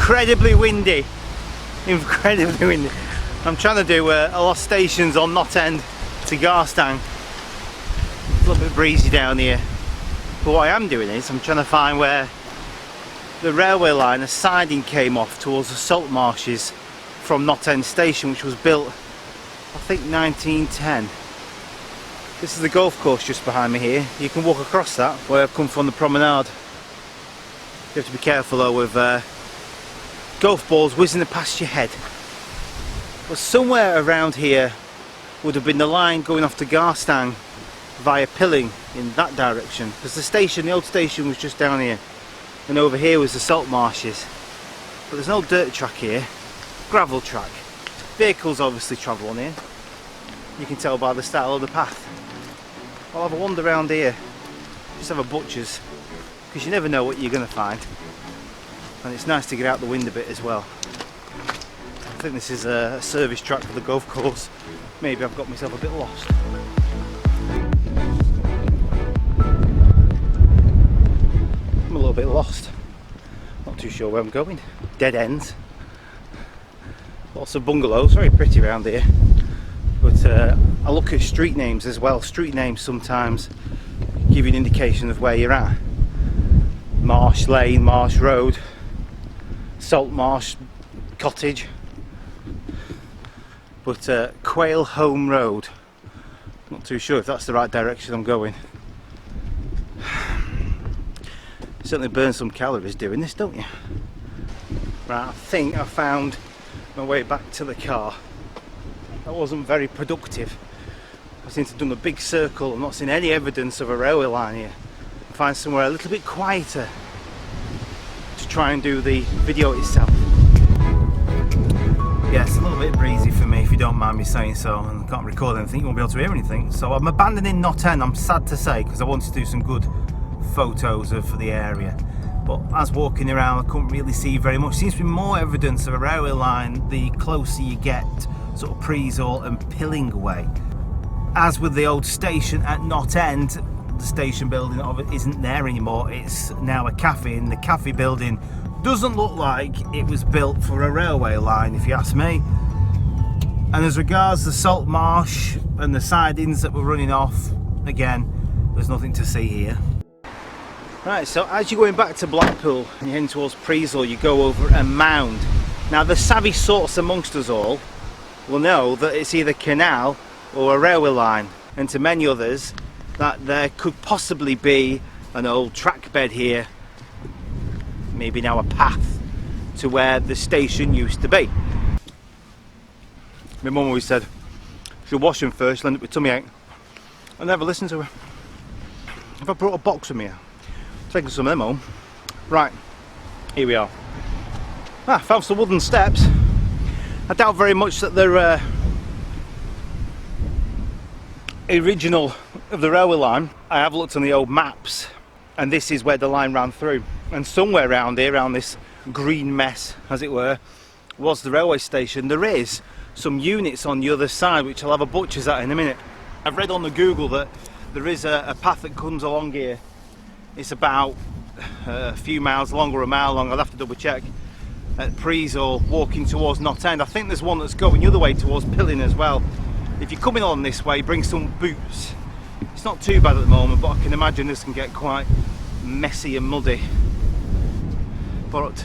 incredibly windy. Incredibly windy. I'm trying to do a lot of stations on Knott End to Garstang. It's a little bit breezy down here. But what I am doing is I'm trying to find where the railway line, the siding came off towards the salt marshes from Knott End Station, which was built, I think, 1910. This is the golf course just behind me here. You can walk across that where I've come from the promenade. You have to be careful though with golf balls whizzing past your head. But somewhere around here would have been the line going off to Garstang via Pilling in that direction, because the station, the old station, was just down here, and over here was the salt marshes. But there's no dirt track here, gravel track. Vehicles obviously travel on here, you can tell by the style of the path. I'll have a wander around here, just have a butcher's, because you never know what you're going to find, and it's nice to get out the wind a bit as well. I think this is a service track for the golf course. Maybe I've got myself a bit lost. I'm a little bit lost, not too sure where I'm going. Dead ends, lots of bungalows, very pretty around here. But I look at street names as well. Street names sometimes give you an indication of where you're at. Marsh Lane, Marsh Road, Salt Marsh Cottage. But Quail Home Road, not too sure if that's the right direction I'm going. Certainly burn some calories doing this, don't you? Right, I think I found my way back to the car. That wasn't very productive. I seem to have done a big circle. I'm not seeing any evidence of a railway line here. I'll find somewhere a little bit quieter to try and do the video itself. Yeah, it's a little bit breezy for me, if you don't mind me saying so, and I can't record anything, you won't be able to hear anything. So I'm abandoning Knott End, I'm sad to say, because I wanted to do some good photos of the area. But as walking around, I couldn't really see very much. Seems to be more evidence of a railway line the closer you get, sort of Preesall and Pilling way. As with the old station at Knott End, the station building isn't there anymore. It's now a cafe, and the cafe building doesn't look like it was built for a railway line, if you ask me. And as regards the salt marsh and the sidings that were running off, again, there's nothing to see here. Right, so as you're going back to Blackpool and you're heading towards Preesall, you go over a mound. Now the savvy sorts amongst us all will know that it's either canal or a railway line, and to many others that there could possibly be an old track bed here, maybe now a path to where the station used to be. My mum always said, she'll wash them first, she'll end up with tummy ache. I never listened to her. If I brought a box with me, taking some of them home. Right, here we are. Found some wooden steps. I doubt very much that they're original of the railway line. I have looked on the old maps, and this is where the line ran through. And somewhere around here, around this green mess, as it were, was the railway station. There is some units on the other side, which I'll have a butcher's at in a minute. I've read on the Google that there is a path that comes along here. It's about a few miles long or a mile long, I'll have to double check, at Preesall, walking towards Knott End. I think there's one that's going the other way towards Pilling as well. If you're coming on this way, bring some boots. It's not too bad at the moment, but I can imagine this can get quite messy and muddy. But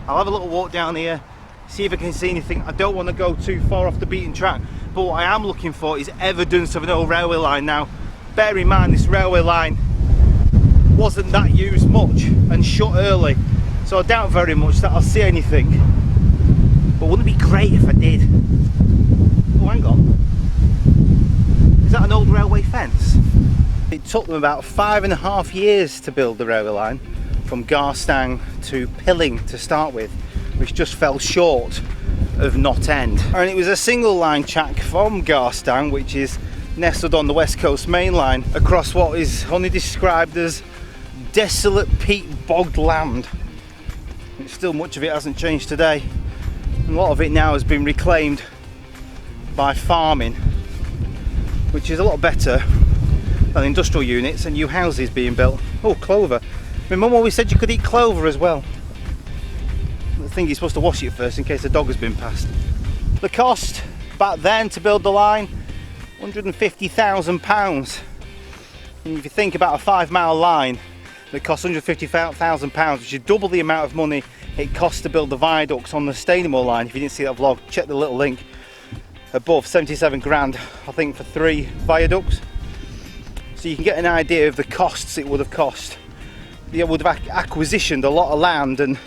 I'll have a little walk down here, see if I can see anything. I don't want to go too far off the beaten track, but what I am looking for is evidence of an old railway line. Now, bear in mind, this railway line wasn't that used much and shut early, so I doubt very much that I'll see anything. But wouldn't it be great if I did? Oh, hang on. Is that an old railway fence? It took them about 5.5 years to build the railway line from Garstang to Pilling to start with, which just fell short of Knott End. And it was a single line track from Garstang, which is nestled on the West Coast main line, across what is only described as desolate peat bogged land. Still, much of it hasn't changed today. And a lot of it now has been reclaimed by farming, which is a lot better than industrial units and new houses being built. Oh, clover. My mum always said you could eat clover as well. I think you're supposed to wash it first in case a dog has been past. The cost back then to build the line, £150,000. And if you think about a 5-mile line that costs £150,000, which is double the amount of money it costs to build the viaducts on the Stainmore line. If you didn't see that vlog, check the little link above. 77 grand, I think, for 3 viaducts. So you can get an idea of the costs it would have cost. It would have acquisitioned a lot of land, and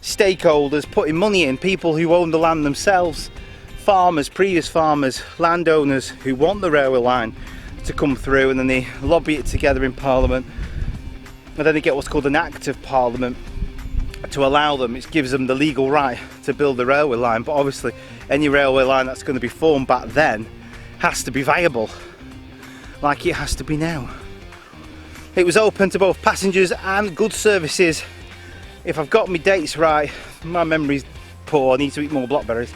stakeholders putting money in, people who own the land themselves, farmers, previous farmers, landowners who want the railway line to come through, and then they lobby it together in Parliament, and then they get what's called an Act of Parliament to allow them. It gives them the legal right to build the railway line. But obviously any railway line that's going to be formed back then has to be viable, like it has to be now. It was open to both passengers and goods services. If I've got my dates right, my memory's poor, I need to eat more blackberries.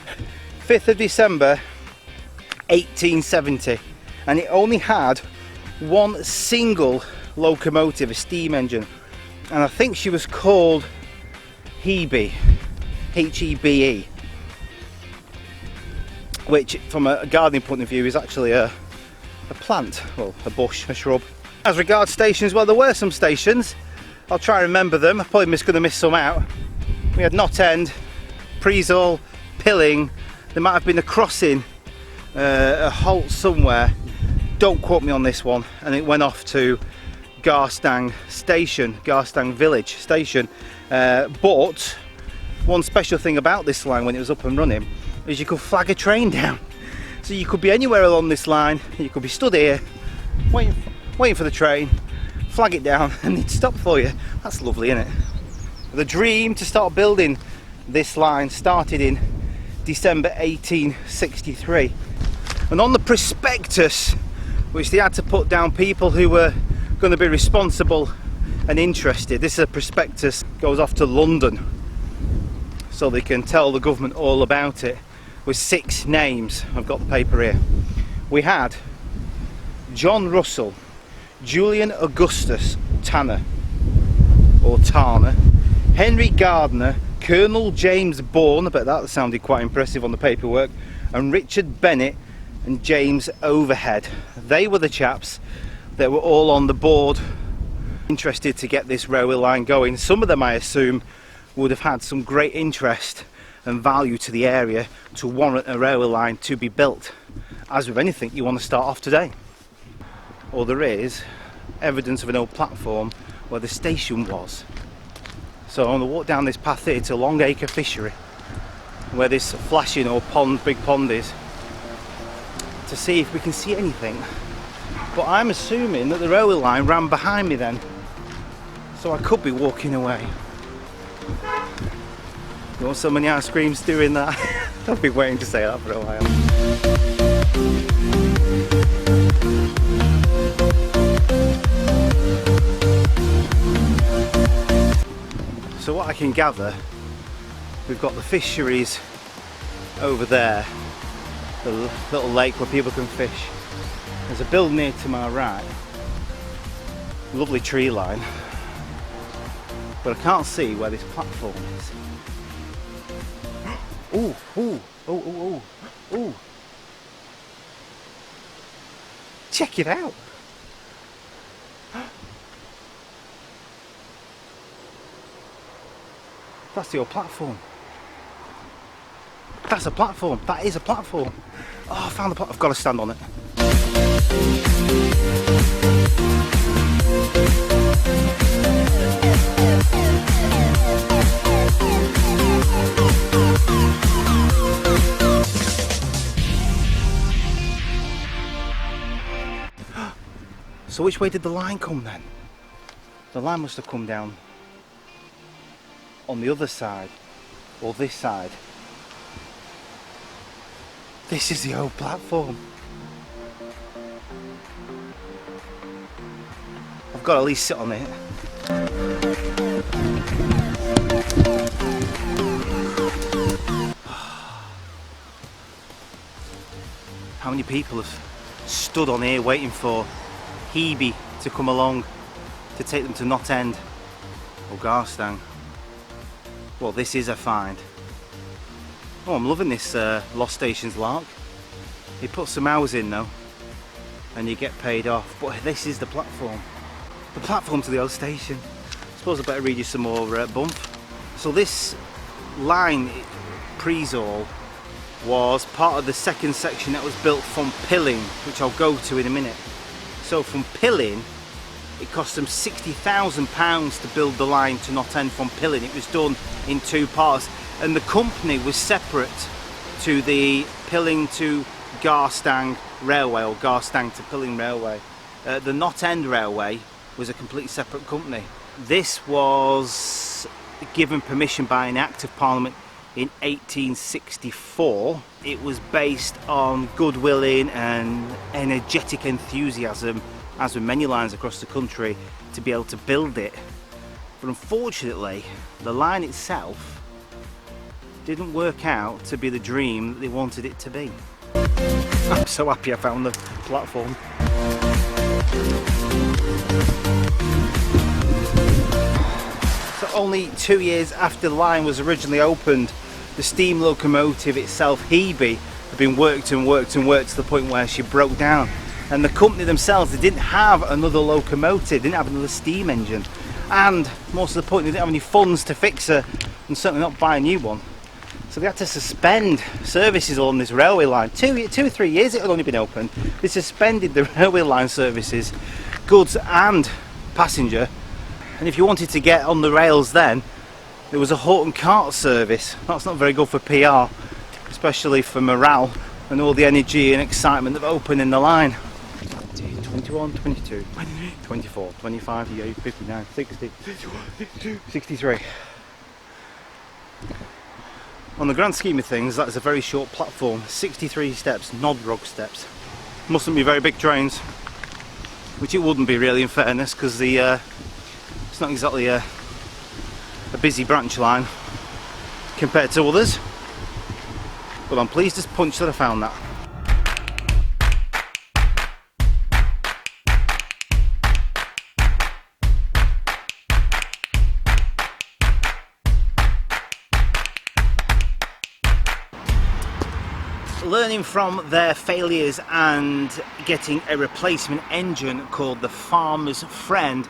5th of December 1870, and it only had one single locomotive, a steam engine, and I think she was called Hebe, H-E-B-E, which from a gardening point of view is actually a plant, well, a bush, a shrub. As regards stations, well, there were some stations. I'll try and remember them. I'm probably going to miss some out. We had Knott End, Preesall, Pilling. There might have been a crossing, a halt somewhere. Don't quote me on this one. And it went off to Garstang station, Garstang village station. But one special thing about this line when it was up and running is you could flag a train down. So you could be anywhere along this line. You could be stood here waiting for the train, flag it down, and it'd stop for you. That's lovely, isn't it? The dream to start building this line started in December 1863, and on the prospectus, which they had to put down people who were going to be responsible and interested, this is a prospectus, goes off to London so they can tell the government all about it, with 6 names. I've got the paper here. We had John Russell, Julian Augustus Tanner, or Tarner, Henry Gardner, Colonel James Bourne, I bet that sounded quite impressive on the paperwork, and Richard Bennett and James Overhead. They were the chaps that were all on the board interested to get this railway line going. Some of them, I assume, would have had some great interest and value to the area to warrant a railway line to be built. As with anything you want to start off today. Or there is evidence of an old platform where the station was. So I'm going to walk down this path here to Longacre Fishery, where this flashing or pond, big pond is, to see if we can see anything. But I'm assuming that the railway line ran behind me then, so I could be walking away. You want so many ice creams doing that? I've been waiting to say that for a while. So what I can gather, we've got the fisheries over there, the little lake where people can fish. There's a building here to my right, lovely tree line, but I can't see where this platform is. Ooh, ooh, ooh, ooh, ooh, ooh. Check it out. That's the old platform. That's a platform. That is a platform. Oh, I found the platform. I've got to stand on it. So which way did the line come then? The line must have come down on the other side, or this side. This is the old platform. I've got to at least sit on it. How many people have stood on here waiting for Hebe to come along to take them to Knott End or Garstang? Well, this is a find. Oh, I'm loving this Lost Stations lark. You put some hours in though and you get paid off. But this is the platform. The platform to the old station. I suppose I better read you some more bump. So this line, Prezol, was part of the second section that was built from Pilling, which I'll go to in a minute. So from Pilling, it cost them £60,000 to build the line to Knott End from Pilling. It was done in two parts, and the company was separate to the Pilling to Garstang Railway, or Garstang to Pilling Railway. The Knott End Railway was a completely separate company. This was given permission by an Act of Parliament in 1864. It was based on goodwilling and energetic enthusiasm, as with many lines across the country, to be able to build it. But unfortunately, the line itself didn't work out to be the dream that they wanted it to be. I'm so happy I found the platform. So only 2 years after the line was originally opened, the steam locomotive itself, Hebe, had been worked and worked and worked to the point where she broke down. And the company themselves, they didn't have another locomotive, didn't have another steam engine. And most of the point, they didn't have any funds to fix her, and certainly not buy a new one. So they had to suspend services along this railway line. 2 or 3 years it had only been opened. They suspended the railway line services, goods and passenger. And if you wanted to get on the rails then, there was a halt and cart service. That's not very good for PR, especially for morale and all the energy and excitement of opening the line. 21, 22, 24, 25, 28, 59, 60, 63. On the grand scheme of things, that is a very short platform, 63 steps, Nodrog steps. Mustn't be very big trains, which it wouldn't be really in fairness, because it's not exactly a busy branch line compared to others. But I'm pleased as punch that I found that. Learning from their failures and getting a replacement engine called the Farmer's Friend,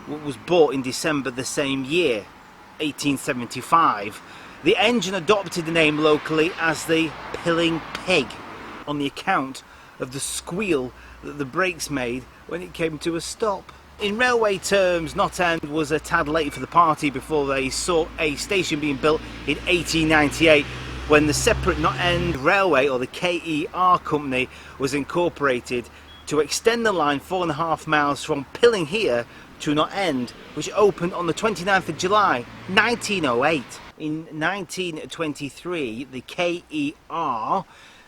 was bought in December the same year, 1875. The engine adopted the name locally as the Pilling Pig on the account of the squeal that the brakes made when it came to a stop. In railway terms, Knott End was a tad late for the party before they saw a station being built in 1898, when the separate Knott End Railway, or the KER company, was incorporated to extend the line 4.5 miles from Pilling here to Knott End, which opened on the 29th of July 1908. In 1923, the KER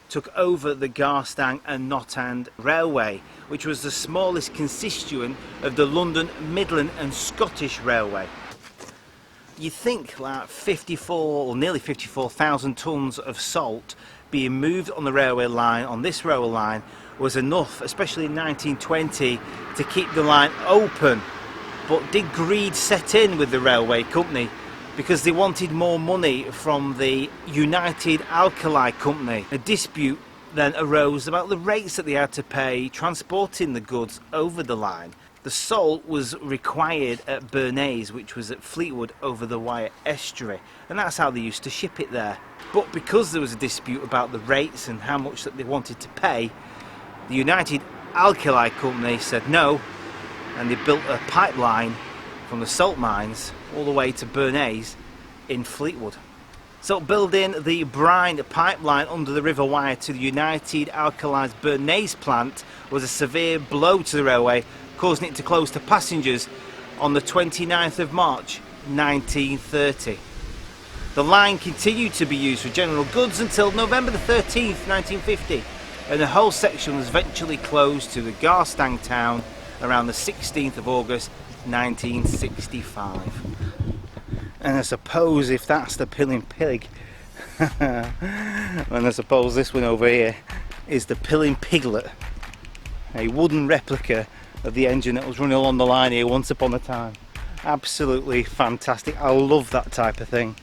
took over the Garstang and Knot-End Railway, which was the smallest constituent of the London, Midland and Scottish Railway. You think like 54 or nearly 54,000 tonnes of salt being moved on the railway line, on this railway line, was enough, especially in 1920, to keep the line open. But did greed set in with the railway company, because they wanted more money from the United Alkali Company? A dispute then arose about the rates that they had to pay transporting the goods over the line. The salt was required at Bernays, which was at Fleetwood over the Wyre estuary, and that's how they used to ship it there. But because there was a dispute about the rates and how much that they wanted to pay, the United Alkali Company said no, and they built a pipeline from the salt mines all the way to Bernays in Fleetwood. So building the brine pipeline under the River Wyre to the United Alkali's Bernays plant was a severe blow to the railway, causing it to close to passengers on the 29th of March 1930. The line continued to be used for general goods until November the 13th, 1950, and the whole section was eventually closed to the Garstang town around the 16th of August 1965. And I suppose if that's the Pilling Pig, and I suppose this one over here is the Pilling Piglet, a wooden replica of the engine that was running along the line here once upon a time. Absolutely fantastic. I love that type of thing.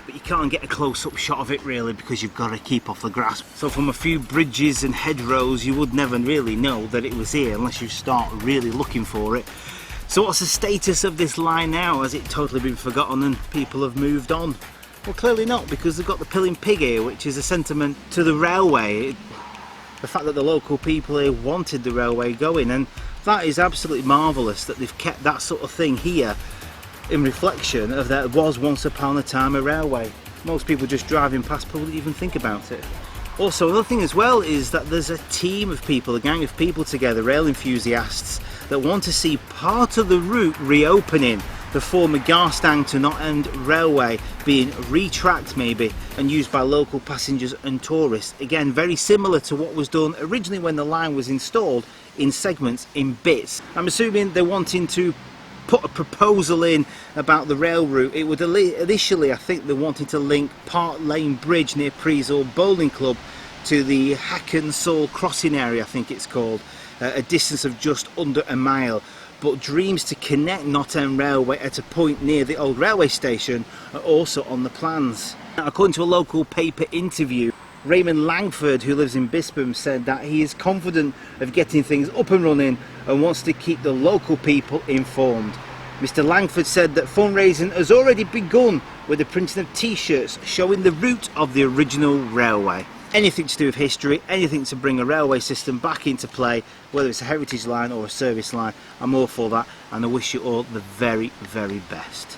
but you can't get a close-up shot of it really because you've got to keep off the grass. So from a few bridges and hedgerows you would never really know that it was here unless you start really looking for it. So what's the status of this line now? Has it totally been forgotten and people have moved on? Well, clearly not, because they've got the Pilling Pig here, which is a sentiment to the railway. The fact that the local people here wanted the railway going, and that is absolutely marvellous that they've kept that sort of thing here in reflection of that was once upon a time a railway. Most people just driving past probably even think about it. Also, another thing as well is that there's a team of people, a gang of people together, rail enthusiasts, that want to see part of the route reopening, the former Garstang to Knot-End Railway being retracked maybe and used by local passengers and tourists. Again, very similar to what was done originally when the line was installed, in segments, in bits. I'm assuming they're wanting to put a proposal in about the rail route. It would initially, I think they're wanting to link Park Lane Bridge near Preesall Bowling Club to the Hacken-Saul crossing area, I think it's called, a distance of just under a mile. But dreams to connect Knott End Railway at a point near the old railway station are also on the plans. Now, according to a local paper interview, Raymond Langford, who lives in Bispam, said that he is confident of getting things up and running and wants to keep the local people informed. Mr. Langford said that fundraising has already begun with the printing of t-shirts showing the route of the original railway. Anything to do with history, anything to bring a railway system back into play, whether it's a heritage line or a service line, I'm all for that, and I wish you all the very, very best.